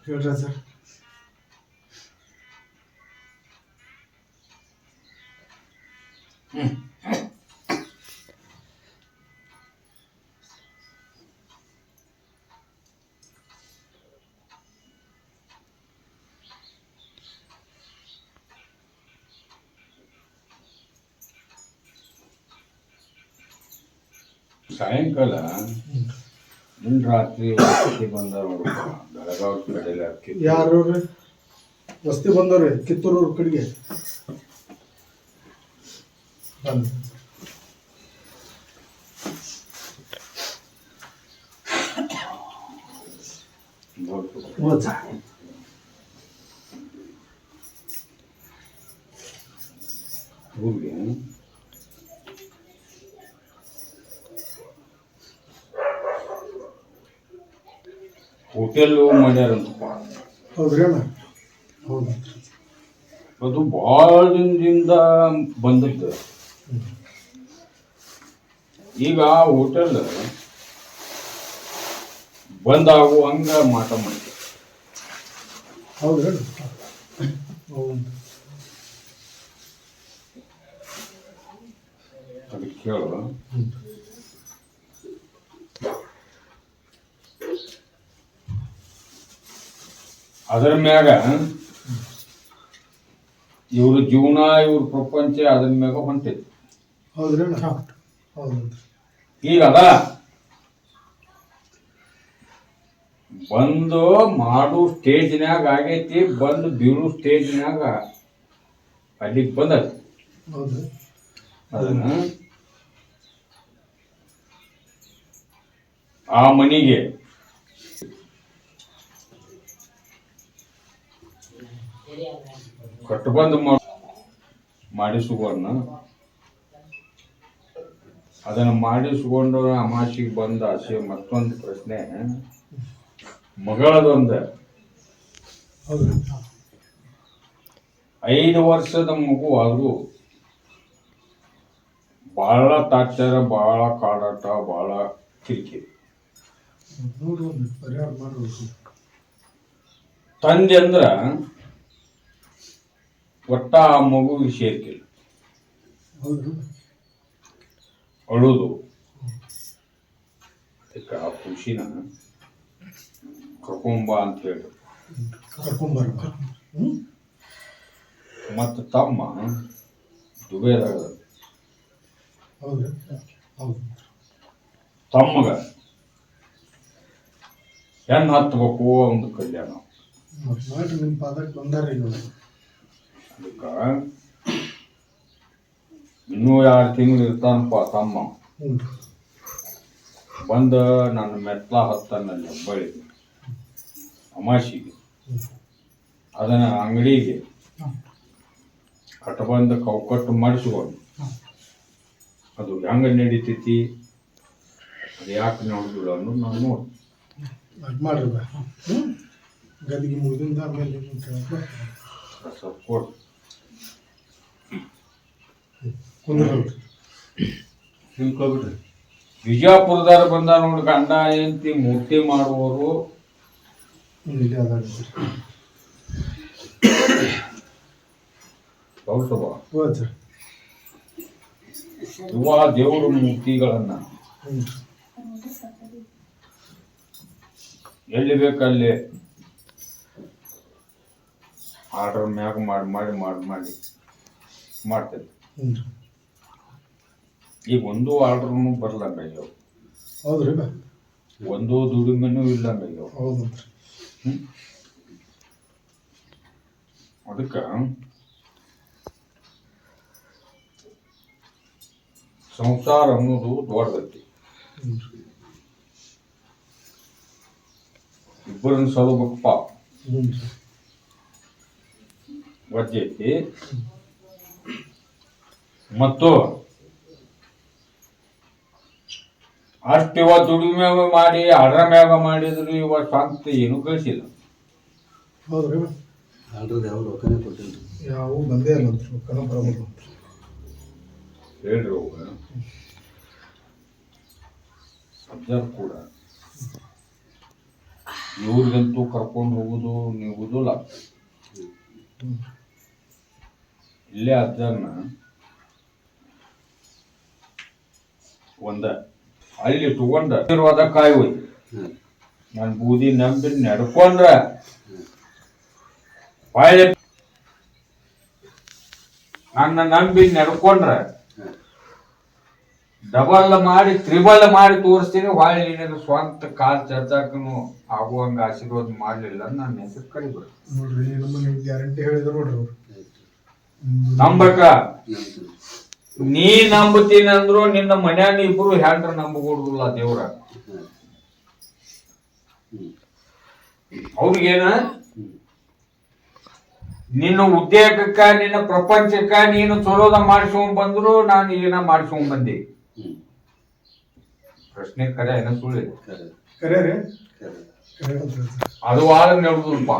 ಹೇಳ್ರಿ ಸರ್. ಸಾಯಂಕಾಲ ನಿನ್ನ ರಾತ್ರಿ ವಸತಿ ಬಂದ ನೋಡಪ್ಪ ಬೆಳಗಾವಿ ಕಡೆಲ್ಲ ಯಾರು ವಸ್ತಿ ಬಂದವ್ರಿ ಕಿತ್ತೂರು ಕಡೆಗೆ ಬಂದು ಹೋಗಿ ಹೋಟೆಲ್ಲು ಮಾಡ್ಯಾರಂತಪ್ಪ. ಹೌದ್ರಿ ಅಣ್ಣ. ಹೌದು ಅದು ಭಾಳ ದಿನದಿಂದ ಬಂದದ್ದು. ಈಗ ಹೋಟೆಲ್ ಬಂದಾಗು ಹಂಗ ಮಾಟ ಮಾಡಿ. ಹೌದ್ರಿ ಅಣ್ಣ. ಹೌದು ಅದಕ್ಕೆ ಕೇಳು. ಅದರ ಮ್ಯಾಗ ಇವ್ರ ಜೀವನ ಇವ್ರ ಪ್ರಪಂಚ ಅದ್ರ ಮ್ಯಾಗ ಹೊಂಟೈತಿ. ಹೌದ್ರಿ ಅಣ್ಣ. ಹೌದು ಈಗ ಅದ ಬಂದು ಮಾಡು ಸ್ಟೇಜ್ನ್ಯಾಗ ಆಗೈತಿ, ಬಂದು ಬೀಳು ಸ್ಟೇಜ್ನ್ಯಾಗ ಅಲ್ಲಿಗೆ ಬಂದದ. ಹೌದು ಅದನ್ನ ಆ ಮನಿಗೆ ಕಟ್ಟಬಂದು ಮಾಡಿಸುವನ್ನ ಅದನ್ನು ಮಾಡಿಸ್ಕೊಂಡು ಅಮಾಸಿಗೆ ಬಂದ ಆಸೆ. ಮತ್ತೊಂದು ಪ್ರಶ್ನೆ, ಮಗಳದೊಂದು 5 ವರ್ಷದ ಮಗು ಆದರೂ ಭಾಳ ತಾಚಾರ, ಭಾಳ ಕಾಡಾಟ, ಭಾಳ ಕಿರಿಕಿರಿ. ತಂದೆ ಅಂದ್ರ ಒಟ್ಟ ಆ ಮಗುವಿಗೆ ಸೇರ್ಕಿಲ್ಲ. ಅಳುದು ಅದಕ್ಕೆ ಆ ಖುಷಿನ ಕರ್ಕೊಂಬ ಅಂತ ಹೇಳಿ ಮತ್ತು ತಮ್ಮ ದುಬೈದಾಗ ತಮ್ಮಗ ಹೆಣ್ಣು ಹತ್ಬೇಕು ಒಂದು ಕಲ್ಯಾಣ. ಅದಕ್ಕೆ ಇನ್ನೂ 2 ತಿಂಗಳು ಇರ್ತಾನಪ್ಪ ತಮ್ಮ. ಬಂದ ನನ್ನ ಮೆಟ್ಲ ಹತ್ತಾನಲ್ಲಿ ಹೆಬ್ಬಳ್ಳಿ ಅಮಾಸಿಗೆ. ಅದನ್ನ ಅಂಗಡಿಗೆ ಕಟ್ಟಬಂದು ಕೌಕಟ್ಟು ಮಾಡಿಸ್ಕೊಂಡು ಅದು ಹೆಂಗ ನಡೀತೈತಿ, ಅದು ಯಾಕೆ ನೋಡಿಲ್ಲ ಅನ್ನೋದು ನಾನು ನೋಡಿ ಗದಿಗೆ ಮುಗಿದಿಂದ ಆಮೇಲೆ ಸಪೋರ್ಟ್ ತಿಳ್ಕೊಬಿಟ್ರಿ. ವಿಜಯಪುರದಾರ ಬಂದ ನೋಡಿ ಗಂಡ ಹೆಂಡತಿ ಮೂರ್ತಿ ಮಾಡುವವರು ಯುವ ದೇವರು ಮೂರ್ತಿಗಳನ್ನ ಎಲ್ಲಿ ಬೇಕಲ್ಲಿ ಆರ್ಡರ್ ಮ್ಯಾಗ ಮಾಡಿ ಮಾಡ್ತೇವೆ. ಈಗ ಒಂದು ಆರ್ಡರ್ನು ಬರ್ಲಂಗಾಗ್ಯಾವ. ಹೌದ್ರಿ. ಒಂದು ದುಡಿಮೆನೂ ಇಲ್ಲಂಗಾಗ್ಯಾವ. ಹೌದು. ಅದಕ್ಕೆ ಸಂಸಾರ ಅನ್ನೋದು ದೊಡ್ಡದೈತಿ. ಇಬ್ಬರನ್ನ ಸಲುಬೇಕಪ್ಪ ಹ್ಞೂ ರೀ ವಜ್ಜೈತಿ. ಮತ್ತು ಅಷ್ಟು ಇವತ್ತು ದುಡಿಮೆ ಮಾಡಿ ಅಡ್ರ ಮ್ಯಾಗ ಮಾಡಿದ್ರು ಇವತ್ತು ಸ್ವಂತ ಏನೂ ಕಳಿಸಿಲ್ಲ. ಹೌದ್ರಿ ಅಲ್ರದ್ದು ಯಾವ ರೊಕ್ಕನೇ ಕೊಟ್ಟಿಲ್ಲ. ಯಾವ ಬಂದೇ ಇಲ್ಲ ಅಂತ ರೊಕ್ಕನ ಬರಬೇಕು ಅಂತ ಹೇಳ್ರಿ ಅವಾಗ ಅಜ್ಜಾರು ಕೂಡ ಇವ್ರಿಗಂತೂ ಕರ್ಕೊಂಡು ಹೋಗುದು ನೀಗುದಿಲ್ಲ. ಇಲ್ಲೇ ಅಜ್ಜಾರನ್ನ ಒಂದ ಅಲ್ಲಿ ತಗೊಂಡ ಆಶೀರ್ವಾದ ಕಾಯಿ ಹೋಯ್ ನಾನು ಬೂದಿ ನಂಬಿ ನಡ್ಕೊಂಡ್ರ ಹೊಳ್ಳಿ ನನ್ನ ನಂಬಿ ನಡ್ಕೊಂಡ್ರ ಡಬಲ್ ಮಾಡಿ ತ್ರಿಬಲ್ ಮಾಡಿ ತೋರಿಸ್ತೀನಿ. ಹೊಳ್ಳಿ ನಿನಗೆ ಸ್ವಂತ ಕಾಲ್ ಚರ್ಚಾಕನು ಆಗುವಂಗ ಆಶೀರ್ವಾದ ಮಾಡ್ಲಿಲ್ಲ ನನ್ನ ಹೆಸರು ಕರಿಬೇಡ. ನೋಡ್ರಿ ನಮ್ಮ ನಿಮ್ಗೆ ಗ್ಯಾರಂಟಿ ಹೇಳಿದ್ರು ನೋಡ್ರಿ ಅವ್ರು ನಂಬಕ ನೀ ನಂಬುತ್ತೀನಿ ಅಂದ್ರು ನಿನ್ನ ಮನ್ಯಾಗ ಇಬ್ರು ಹೆಂಡ್ರ ನಂಬಕೊಡುದಿಲ್ಲ ದೇವ್ರ. ಅವ್ರಿಗೇನ ನಿನ್ನ ಉದ್ಯೋಗಕ್ಕ ನಿನ್ನ ಪ್ರಪಂಚಕ್ಕ ನೀನು ಚಲೋದ ಮಾಡಿಸ್ಕೊಂಡ್ ಬಂದ್ರು ನಾನು ಏನ ಮಾಡಿಸ್ಕೊಂಡ್ ಬಂದೆ. ಪ್ರಶ್ನೆ ಕರೆ ಏನ ಸುಳ್ಳಿದೆ ಕರೆ ರೀ ಕರೆ ಅಂತ ಅದು ಆಗ ನಡೆದಲ್ಪ.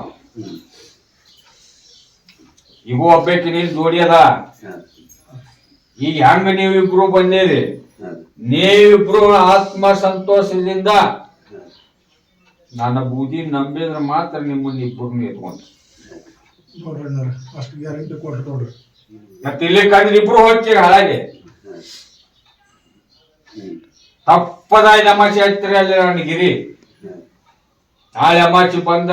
ಈಗ ಒಬ್ಬಾಕಿ ನೀನ್ ಜೋಡಿ ಅದ. ಈಗ ಹೆಂಗ ನೀವಿಬ್ರು ಬಂದೇರಿ, ನೀವಿಬ್ರು ಆತ್ಮ ಸಂತೋಷದಿಂದ ನನ್ನ ಬೂದಿ ನಂಬಿದ್ರ ಮಾತ್ರ ನಿಮ್ಮನ್ನ ಇಬ್ಬರನ್ನ ಎತ್ಕೊಂತ. ನೋಡ್ರಿ ಅಣ್ಣಾರ ಅಷ್ಟು ಗ್ಯಾರಂಟಿ ಕೊಟ್ರಿ ನೋಡ್ರಿ. ಮತ್ತೆ ಇಲ್ಲಿ ಕಂಡ್ರೆ ಇಬ್ರು ಹೋಗ್ತೀರಿ ಹಾಳಾಗಿ. ತಪ್ಪದ ಅಮಾಸಿ ಹಚ್ಚಿರಿ ಅಲ್ಲಿ ನನಗಿರಿ. ನಾಳೆ ಅಮಾಸಿ ಬಂದ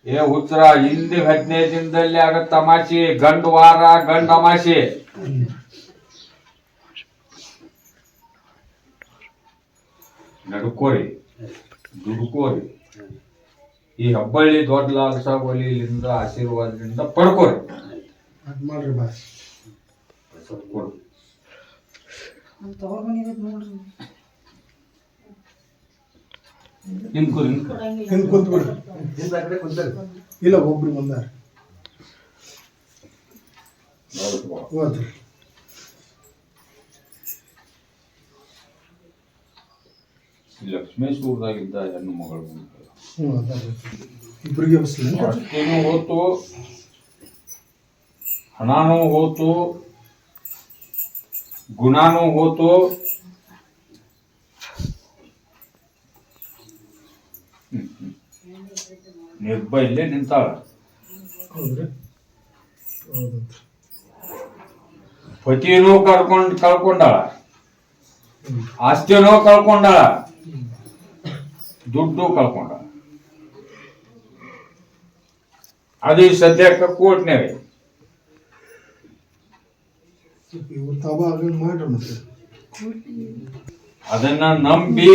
ಏ ಉತ್ತರ ಹಿಂದೆ 15 ದಿನದಲ್ಲಿ ಆಗತ್ತ ಅಮಾಸಿ. ಗಂಡು ವಾರ ಗಂಡು ಅಮಾಸಿ. ನಡ್ಕೋರಿ ದುಡ್ಕೋರಿ. ಈ ಹಬ್ಬಳ್ಳಿ ದೊಡ್ಡ ಲಾಲ್ಸಾವಲಿಯಿಂದ ಆಶೀರ್ವಾದದಿಂದ ಪಡ್ಕೋರಿ. ಅದ್ ಮಾಡ್ರಿ ಬಾಯ್ ಕೊಡು. ಹಿಂಗ್ ಕುಂತ್ ಬಿಡ್ರಿ. ಇಲ್ಲ ಒಬ್ರು ಬಂದಾರ ಹೋದ್ರಿ. ಲಕ್ಷ್ಮೇಶ್ವರದಾಗಿದ್ದ ಹೆಣ್ಣು ಮಗಳು ಹ್ಞೂ ಅದಾರ ಇಬ್ರಿಗೆ ಬಸ್ಲಿ ಅಷ್ಟೇನು ಹೋತು, ಹಣನೂ ಹೋತು, ಗುಣನೂ ಹೋತು. ನಿರ್ಭಯಲ್ಲೇ ನಿಂತಾಳ. ಹೌದ್ರಿ ಹೌದಂತ್ರಿ. ಪತಿನೂ ಕಳ್ಕೊಂಡಾಳ, ಆಸ್ತಿನೂ ಕಳ್ಕೊಂಡಾಳ, ದುಡ್ಡು ಕಳ್ಕೊಂಡಾಳ. ಅದು ಸದ್ಯಕ್ಕೆ ಕೋರ್ಟ್ನಾಗ ಇವ್ರು ತಾವ ಆಗಂಗ್ ಮಾಡ್ರಿ ಮತ್ತೆ ಅದನ್ನ ನಂಬಿ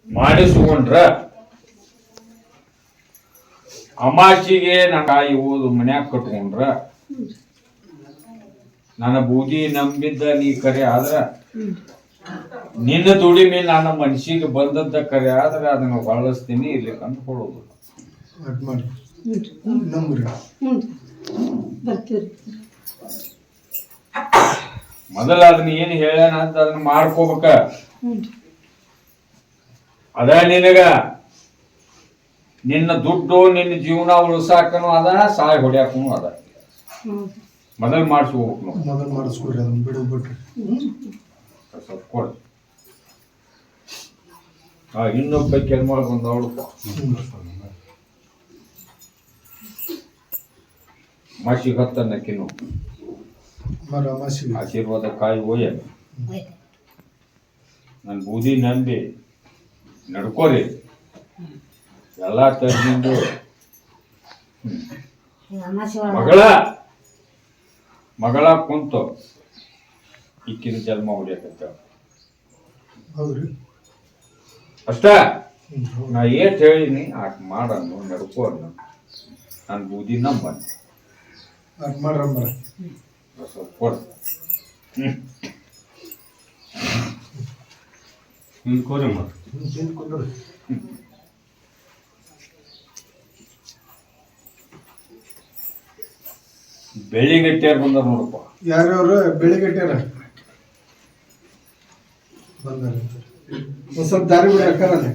ಮಾಡಿಸ್ಕೊಂಡ್ರ ಅಮಾಸಿಗೆ ನಾ ಕಾಯಿ ಓದು ಮನ್ಯಾಗ ಕಟ್ಕೊಂಡ್ರ ನನ್ನ ಬೂದಿ ನಂಬಿದ್ದ ನೀ ಕರೆ ಆದ್ರ ನಿನ್ನ ದುಡಿಮೆ ನನ್ನ ಮನ್ಸಿಗೆ ಬಂದದ್ದ ಕರೆ ಆದ್ರೆ ಅದನ್ನ ಬಳಸ್ತೀನಿ, ಇಲ್ಲಿ ಕಂಡು ಕೊಡೋದಿಲ್ಲ. ಅದ್ ಮಾಡ್ರಿ ನಂಬ್ರಿ. ಮೊದಲ ಅದನ್ನ ಏನ್ ಹೇಳ್ಯಾನ ಅಂತ ಅದನ್ನ ಮಾಡ್ಕೋಬೇಕ. ಅದ ನಿನಗ ನಿನ್ನ ದುಡ್ಡು ನಿನ್ನ ಜೀವನ ಉಳಿಸಾಕನು ಅದ, ಸಾಯ್ ಹೊಡ್ಯಾಕನು ಅದ. ಮೊದಲು ಮಾಡಿಸ್ಕೋಬೇಕು ನಾವು. ಮೊದಲು ಮಾಡಿಸ್ಕೊಡ್ರಿ ಅದನ್ನ ಬಿಡು ಬಿಡ್ರಿ. ಸ್ವಲ್ಪ ಕೊಡು. ಇನ್ನೊಬ್ಬ ಕೆಲ್ಮಾಳ್ ಬಂದವಳಪ್ಪ ಮಾಸಿಗೆ 10 ಅನ್ನಕ್ಕಿನ್ನು ಮರ ಅಮಾಸಿಗೆ ಆಶೀರ್ವಾದ ಕಾಯಿ ಹೋಯ ನನ್ನ ಬೂದಿ ನಂಬಿ ನಡ್ಕೋರಿ. ಎಲ್ಲ ತಜ್ಞಂದು ಮಗಳ ಕುಂತು ಇಕ್ಕಿನ ಜನ್ಮ ಹೊಡಿಯಕತ್ತ ಹೌದ್ರಿ. ಅಷ್ಟ. ನಾ ಏಟ್ ಹೇಳಿನಿ ಆಟ ಮಾಡನ್ನು ನಡ್ಕೋ ಅನ್ನ ನನ್ನ ಬೂದಿ ನಂಬನ್ ಅದ್ ಮಾಡ್ರಮ್ಮರ ಸ್ವಲ್ಪ ಕೊಡು. ಹಿಂಗೆ ಕೋರಿ ಮಾಡಿ ಹಿಂದ್ ಕುಂದ್ರಿ. ಬೆಳಿಗ್ಗೆಟ್ಟಿಯಾರು ಬಂದಾರ ನೋಡಪ್ಪ. ಯಾರ್ಯಾರು ಬೆಳಿಗ್ಗೆಟ್ಯಾರ ಬಂದಾರ. ಒಂದ್ ಸ್ವಲ್ಪ ದಾರಿ ಬಿಡಿ ಅಕ್ಕಾರನೆ.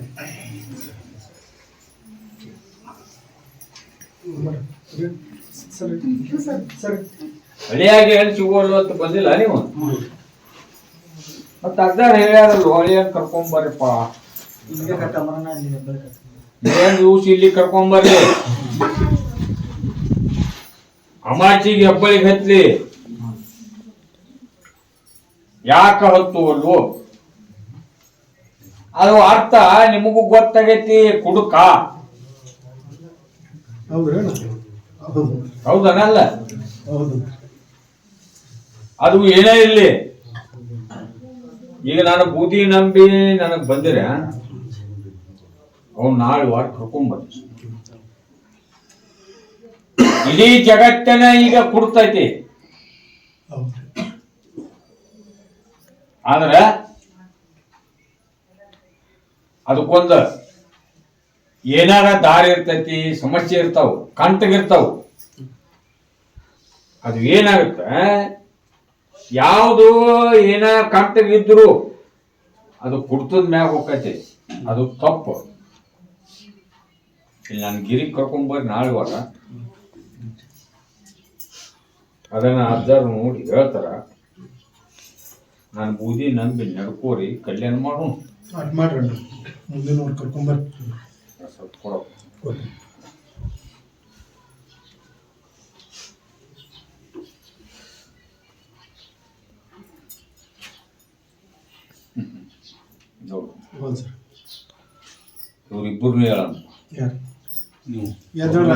ಸರಿ ಸರಿ. ಹಳಿಯಾಗಿ ಹೇಳಿ ಸಿಗೋಲ್ಲ ಅಂತ ಬಂದಿಲ್ಲ ನೀವು. ಮತ್ತ ಅರ್ಧಾರ ಹೇಳ್ಯಾರಲ್ಲ ಹೊಳಿಯಾಗ ಕರ್ಕೊಂಬರ್ರಿಪ್ಪ. ಏನ್ ದಿವ್ಸ ಇಲ್ಲಿ ಕರ್ಕೊಂಬರ್ರಿ. ಅಮಾಚಿಗೆ ಹೆಬ್ಬಳಿಗೆ ಹತ್ಲಿ. ಯಾಕ ಹತ್ತುವಲ್ವು ಅದು ಅರ್ಥ ನಿಮಗೂ ಗೊತ್ತಾಗೈತಿ. ಕುಡುಕ ಹೌದ್ರೇನು? ಹೌದು ಹೌದನಲ್ಲ? ಹೌದು. ಅದು ಏನೇ ಇರ್ಲಿ, ಈಗ ನಾನು ಬೂದಿ ನಂಬಿ ನನಗ್ ಬಂದಿರ ಅವ್ನು ನಾಳೆ ವಾರ ಕರ್ಕೊಂಡ್ಬರ್ತೀನಿ. ಇಡೀ ಜಗತ್ತನ ಈಗ ಕುಡ್ತೈತಿ. ಹೌದು. ಆದ್ರ ಅದಕ್ಕೊಂದ ಏನಾರ ದಾರಿ ಇರ್ತೈತಿ, ಸಮಸ್ಯೆ ಇರ್ತಾವ, ಕಂಟಗಿರ್ತಾವ. ಅದು ಏನಾಗುತ್ತ, ಯಾವುದು ಏನ ಕಂಟಗಿದ್ರು ಅದು ಕುಡ್ತದ ಮ್ಯಾಗ ಹೋಗೈತಿ. ಅದು ತಪ್ಪು. ಇಲ್ಲಿ ನಾನು ಗಿರಿ ಕರ್ಕೊಂಬರ್ರಿ ನಾಳೆ ವಾರ. ಅದನ್ನ ಅಜ್ಜಾರು ನೋಡಿ ಹೇಳ್ತಾರ. ನಾನು ಬೂದಿ ನಂಬಿ ನಡ್ಕೋರಿ ಕಲ್ಯಾಣ ಮಾಡೋಣ. ಅಟ್ ಮಾಡ್ರಿ ಮುಂದೆ ನೋಡಿ ಕರ್ಕೊಂಬರ್ರಿ. ಸ್ವಲ್ಪ ಕೊಡೋ. ನೋಡು ಹೌದು ಸರ್. ಇವ್ರಿಬ್ಬರನ್ನೂ ಹೇಳೋಣ. ಯಾರು ನೀವು ಎದ್ದೇಳ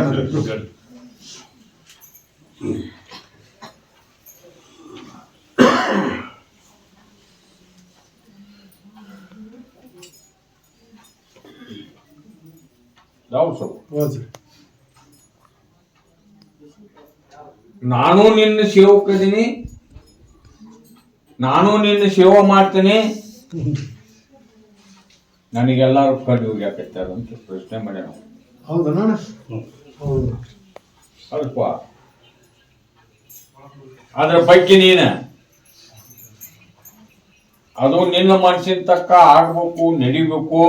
ಯಾವ್ದು ಸ್ವಲ್ಪ ಹೌದು ಸರ್. ನಾನು ನಿನ್ನ ಸೇವಕದೀನಿ, ನಾನು ನಿನ್ನ ಸೇವೆ ಮಾಡ್ತೀನಿ. ನನಗೆಲ್ಲರೂ ಕಂಡು ಹೋಗ್ಯಾಕತ್ತಾರ ಅಂತ ಪ್ರಶ್ನೆ ಮಾಡ್ಯಾರ. ಹೌದಾ ನಾನ? ಹೌದು. ಅಲ್ಪ ಅದ್ರ ಬಗ್ಗೆ ನೀನ ಅದು ನಿನ್ನ ಮನಸ್ಸಿನ ತಕ್ಕ ಆಗ್ಬೇಕು, ನಡಿಬೇಕು.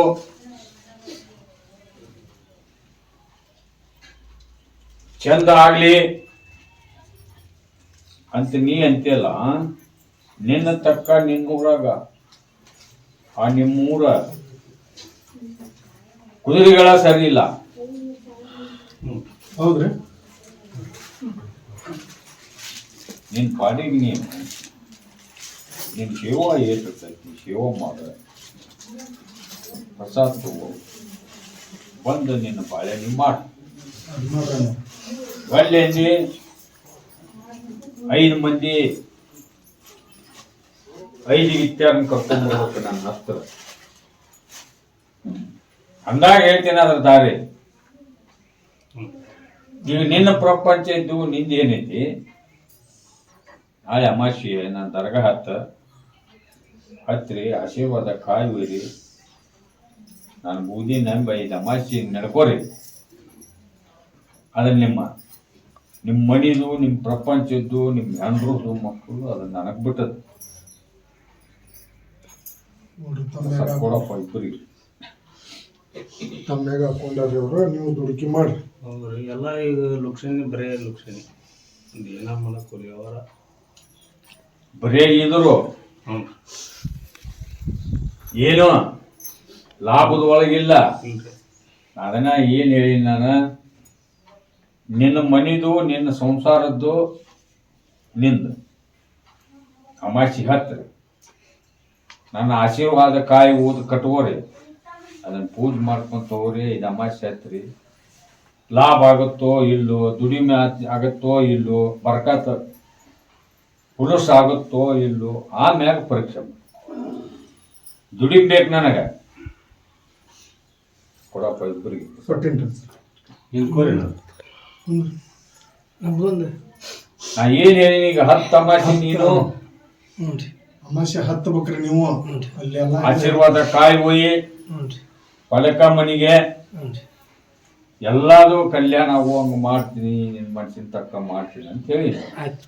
ಚಂದ ಆಗ್ಲಿ ಅಂತ ನೀ ಅಂತೀಯಲ್ಲ. ನಿನ್ನ ತಕ್ಕ ನಿನ್ನೂರಾಗ ಆ ನಿಮ್ಮೂರ ಕುದುರೆಗಳ ಸರಿ ಇಲ್ಲ. ಹೌದ್ರಿ. ನಿನ್ನ ಪಾಡಿಗೆ ನೀನು ನಿನ್ನ ಸೇವಾ ಏಟಿರ್ತೈತಿ, ಸೇವಾ ಮಾಡ, ಪ್ರಸಾದ ತಗೋ, ಬಂದು ನಿನ್ನ ಬಾಳೆ ನೀವು ಮಾಡು. ಅದ್ ಮಾಡ್ರಿ. ಒಳ್ಳೆ 5 ಮಂದಿ 5 ಇತ್ಯಾರನ್ನ ಕರ್ಕೊಂಡು ಹೋಗ್ಬೇಕು ನನ್ನ ಹತ್ರ. ಅಂದಾಗ ಹೇಳ್ತೀನಿ ಅದ್ರ ದಾರಿ. ಈಗ ನಿನ್ನ ಪ್ರಪಂಚ ಇದ್ದು ನಿಂದ ಏನೈತಿ, ನಾಳೆ ಅಮಾವಾಸ್ಯೆ ನನ್ನ ದರ್ಗಾ ಹತ್ರಿ ಆಶೀರ್ವಾದ ಕಾಯುವಿರಿ. ನಾನು ಬೂದಿ ನಂಬಿ 5 ಅಮಾವಾಸ್ಯೆ ನಡ್ಕೋರಿ. ಅದನ್ನ ನಿಮ್ಮ ಮನಿದು, ನಿಮ್ಮ ಪ್ರಪಂಚದ್ದು, ನಿಮ್ಮ ಹೆಂಡ್ರದ್ದು, ಮಕ್ಕಳು ಅದನ್ನ ನನಗ್ ಬಿಟ್ಟದ್ದು. ನೋಡ್ರಿ ಕೊಡಪ್ಪ ಇಬ್ಬರಿಗೆ. ತಮ್ಮ್ಯಾಗ ಹಾಕೊಂಡಾರಿ ಅವ್ರು, ನೀವು ದುಡುಕಿ ಮಾಡ್ರಿ. ಹೌದ್ರಿ. ಎಲ್ಲ ಈಗ ಲುಕ್ಷಣಿ ಬರೇ ಲುಕ್ಷಣಿ ಏನ ಮಾಡಕ್ಕೋರಿ ಅವರ ಬರೇ ಇದ್ರು ಹ್ಞೂ ಏನು ಲಾಭದ ಒಳಗಿಲ್ಲ. ಇಲ್ರಿ. ಅದನ್ನ ಏನ್ ಹೇಳಿ ನಾನು, ನಿನ್ನ ಮನಿದು, ನಿನ್ನ ಸಂಸಾರದ್ದು ನಿಂದ ಅಮಾಸಿ ಹತ್ರಿ. ನನ್ನ ಆಶೀರ್ವಾದ ಕಾಯಿ ಊದ್ ಕಟ್ಕೋರಿ. ಅದನ್ನ ಪೂಜೆ ಮಾಡ್ಕೊಂತ ಹೋಗ್ರಿ. 5 ಅಮಾಸಿ ಹತ್ರಿ. ಲಾಭ ಆಗುತ್ತೋ ಇಲ್ಲೋ, ದುಡಿಮೆ ಆಗುತ್ತೋ ಇಲ್ಲೋ, ಬರ್ಕತ್ ಪುರುಷ ಆಗುತ್ತೋ ಇಲ್ಲೋ, ಆಮ್ಯಾಗ ಪರೀಕ್ಷೆ ದುಡಿಬೇಕು ನನಗ. ಕೊಡಪ್ಪ ಇಬ್ಬರಿಗೆ. ಕೊಟ್ಟಿನ್ರಿ. ಹಿಂಗೆ ಕೋರಿ ನಾವು ನಮ್ದೊಂದು ನಾ ಏನ್ ಹೇಳೀನಿ ಈಗ 10 ಅಮಾಸಿ ನೀನು ಹ್ಞೂ ರೀ. ಸಮಸ್ಯೆ ಹತ್ತಬೇಕ್ರಿ ನೀವು ಅಲ್ಲೆಲ್ಲ ಆಶೀರ್ವಾದ ಕಾಯಿ ಹೋಯಿ ಹ್ಞೂ ರೀ ಫಲಕ ಮನಿಗೆ ಹ್ಞೂ ರೀ ಎಲ್ಲಾದು ಕಲ್ಯಾಣ ಆಗುವಂಗ ಮಾಡ್ತೀನಿ ನಿನ್ ಮನ್ಸಿನ ತಕ್ಕ ಮಾಡ್ತೀನಿ ಅಂತ ಹೇಳಿ ಆಯ್ತು